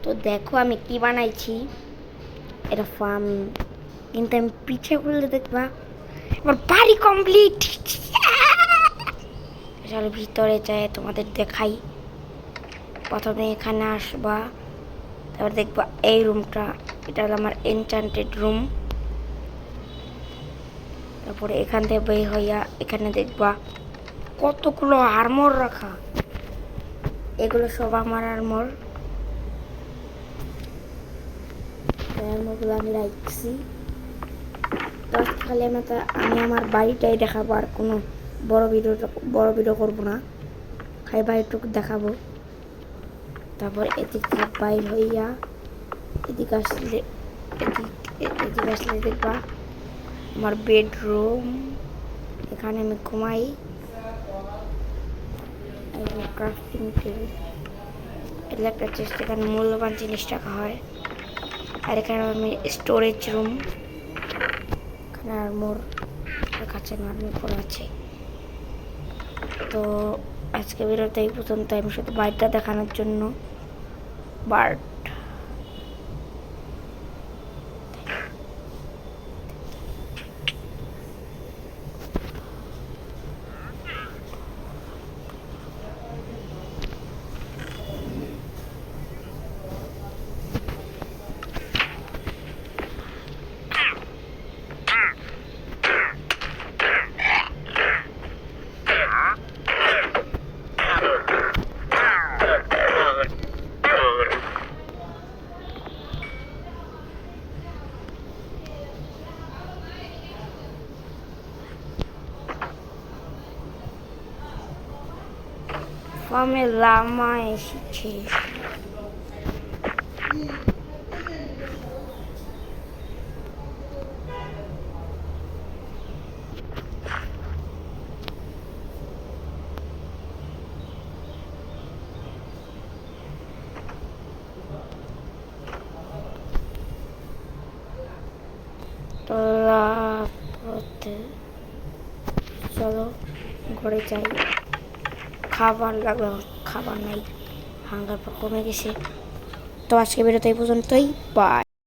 তো দেখো আমি কি বানাইছি, এটা ফার্ম, কিন্তু আমি পিছে করলে দেখবা আমার বাড়ি কমপ্লিট। চলো ভিতরে যাই তোমাদের দেখাই। প্রথমে এখানে আসবা, তারপর দেখবা এই রুমটা, এটা হলো আমার এনচান্টেড রুম। তারপরে এখান থেকে বের হইয়া এখানে দেখবা কতগুলো আর্মর রাখা, এগুলো সব আমার আর্মর। আর্মরগুলো আমি রাখছি। তো খালি আমি আমার বাড়িটাই দেখাবো, আর কোনো বড় ভিডিও করবো না, খালি বাড়িটুকু দেখাবো। তারপর এদিক থেকে বাইর হইয়া এদিকে আসলে দেখবা আমার বেডরুম, এখানে আমি ঘুমাই। ক্রাফটিং টেবিল, এটা একটা চেষ্টা, এখানে মূল্যবান জিনিস রাখা হয়। আর এখানে আমি স্টোরেজ রুম, এখানে আর্মর কাছে আর্মর করা আছে। তো আজকে ভিডিওটা এই পর্যন্ত। আমি শুধু বাড়িটা দেখানোর জন্য বার্ড ফার্মে লামা এসেছে। চলো ঘরে যাই, খাবার লাগলো, খাবার নাই, হাঙ্গার কমে গেছে। তো আজকে বেরোতে এই পর্যন্তই, বাই।